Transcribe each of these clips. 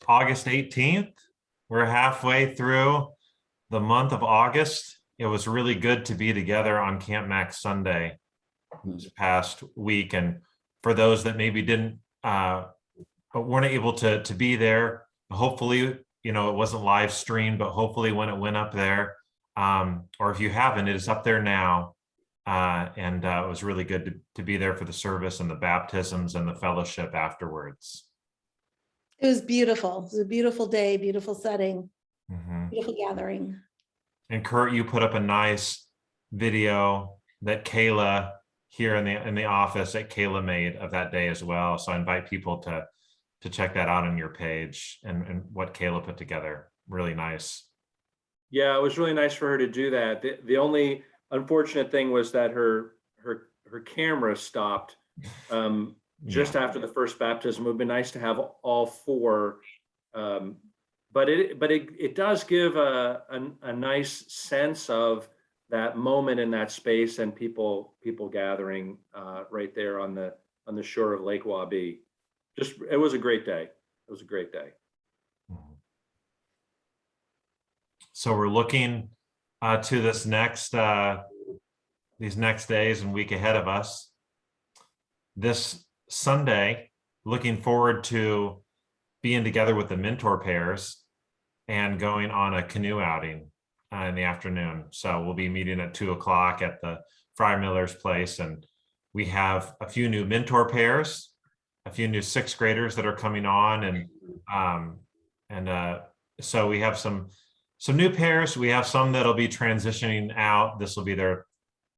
August 18th. We're halfway through the month of August. It was really good to be together on Camp Max Sunday this past week. And for those that maybe didn't, but weren't able to be there, hopefully, it wasn't live streamed, but hopefully when it went up there, or if you haven't, it is up there now. And it was really good to be there for the service and the baptisms and the fellowship afterwards. It was beautiful. It was a beautiful day, beautiful setting, Mm-hmm. beautiful gathering. And Kurt, you put up a nice video that Kayla here in the office that Kayla made of that day as well. So I invite people to check that out on your page and what Kayla put together. Really nice. Yeah, it was really nice for her to do that. The only unfortunate thing was that her camera stopped just after the first baptism. It would be nice to have all four, but it does give a nice sense of that moment in that space and people gathering right there on the shore of Lake Wabi. It was a great day. It was a great day. So we're looking to these next days and week ahead of us. This Sunday, looking forward to being together with the mentor pairs and going on a canoe outing in the afternoon. So we'll be meeting at 2:00 at the Fry Miller's place, and we have a few new mentor pairs, a few new sixth graders that are coming on, and so we have some new pairs. We have some that'll be transitioning out. This will be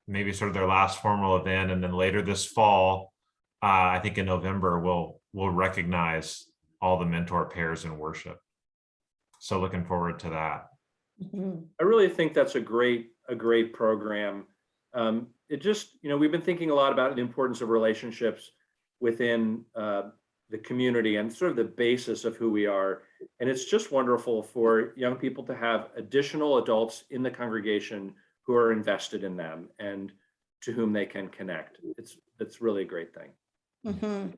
maybe sort of their last formal event, and then later this fall, I think in November, we'll recognize all the mentor pairs in worship. So looking forward to that. Mm-hmm. I really think that's a great program. It just, we've been thinking a lot about the importance of relationships within the community and sort of the basis of who we are. And it's just wonderful for young people to have additional adults in the congregation who are invested in them and to whom they can connect. It's really a great thing. Mm-hmm.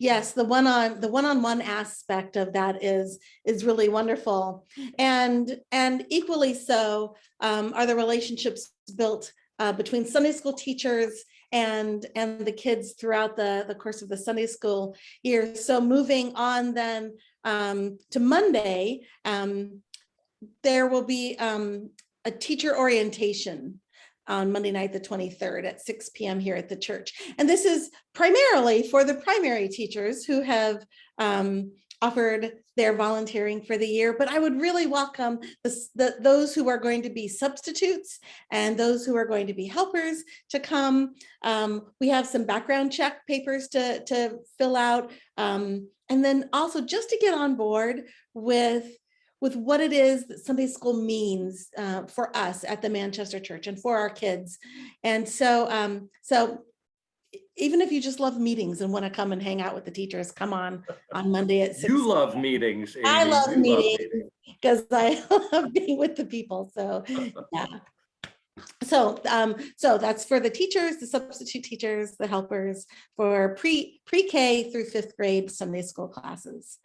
Yes, the one-on-one aspect of that is really wonderful, and equally so are the relationships built between Sunday school teachers and the kids throughout the course of the Sunday school year. So moving on then to Monday, there will be a teacher orientation on Monday night, the 23rd at 6 p.m. here at the church. And this is primarily for the primary teachers who have offered their volunteering for the year, but I would really welcome those who are going to be substitutes and those who are going to be helpers to come. We have some background check papers to fill out. And then also just to get on board with what it is that Sunday school means for us at the Manchester Church and for our kids. And so even if you just love meetings and want to come and hang out with the teachers, come on Monday at 6. You love meetings, Amy. I love meetings because I love being with the people. So yeah. So that's for the teachers, the substitute teachers, the helpers for pre-K through 5th grade Sunday school classes.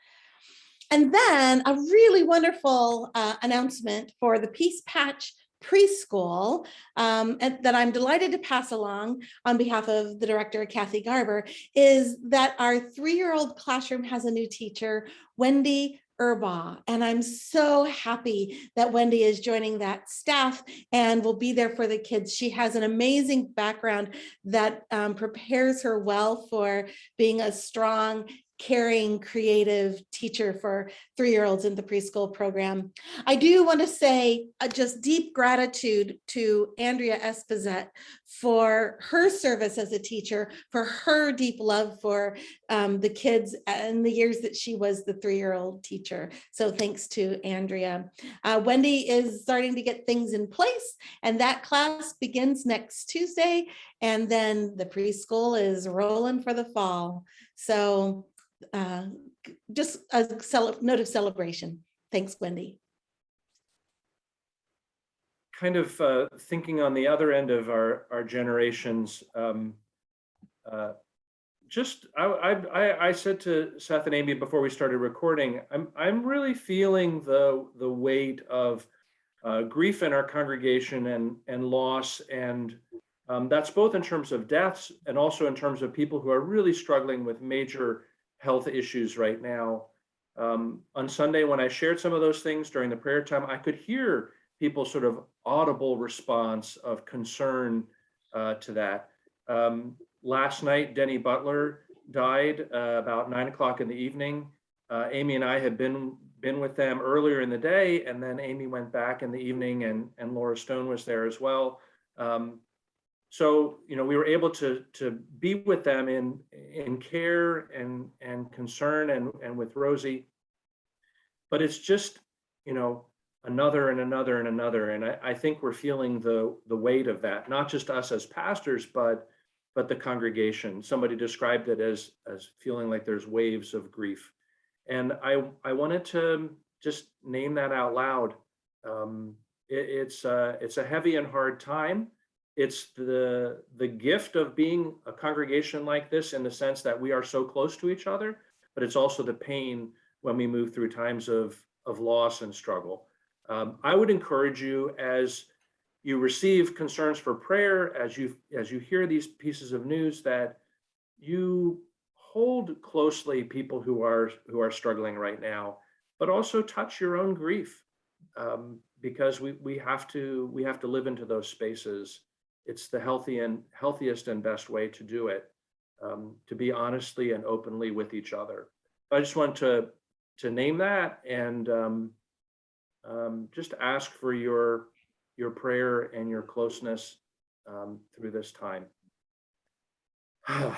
And then a really wonderful announcement for the Peace Patch preschool that I'm delighted to pass along on behalf of the director, Kathy Garber, is that our 3-year-old classroom has a new teacher, Wendy Urbaugh. And I'm so happy that Wendy is joining that staff and will be there for the kids. She has an amazing background that prepares her well for being a strong, caring, creative teacher for 3-year-olds in the preschool program. I do want to say just deep gratitude to Andrea Espizet for her service as a teacher, for her deep love for the kids and the years that she was the 3-year-old teacher. So thanks to Andrea. Wendy is starting to get things in place, and that class begins next Tuesday, and then the preschool is rolling for the fall. So just a note of celebration. Thanks, Wendy. Kind of thinking on the other end of our generations, just I said to Seth and Amy before we started recording, I'm really feeling the weight of grief in our congregation and loss, and that's both in terms of deaths and also in terms of people who are really struggling with major health issues right now. On Sunday, when I shared some of those things during the prayer time, I could hear people's sort of audible response of concern to that. Last night, Denny Butler died about 9 o'clock in the evening. Amy and I had been with them earlier in the day, and then Amy went back in the evening, and Laura Stone was there as well. So, you know, we were able to be with them in care and concern and with Rosie. But it's just, you know, another and another and another. And I think we're feeling the weight of that, not just us as pastors, but the congregation. Somebody described it as feeling like there's waves of grief. And I wanted to just name that out loud. It's a heavy and hard time. It's the gift of being a congregation like this, in the sense that we are so close to each other, but it's also the pain when we move through times of loss and struggle. I would encourage you, as you receive concerns for prayer, as you hear these pieces of news, that you hold closely people who are struggling right now, but also touch your own grief, because we have to live into those spaces. It's the healthiest and best way to do it, to be honestly and openly with each other. I just want to name that, and just ask for your prayer and your closeness through this time. Hard.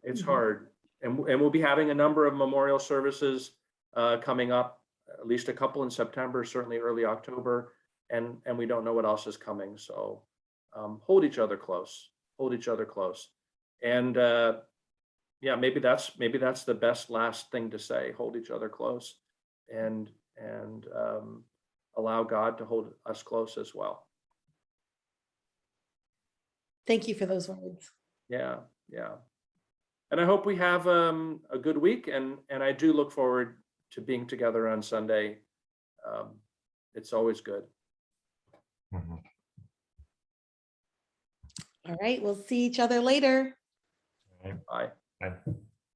It's hard. And we'll be having a number of memorial services coming up, at least a couple in September, certainly early October, and we don't know what else is coming. So hold each other close. And yeah, maybe that's the best last thing to say. Hold each other close, and allow God to hold us close as well. Thank you for those words. Yeah. And I hope we have a good week, and I do look forward to being together on Sunday. It's always good. Mhm. All right, we'll see each other later. Okay. Bye. Bye.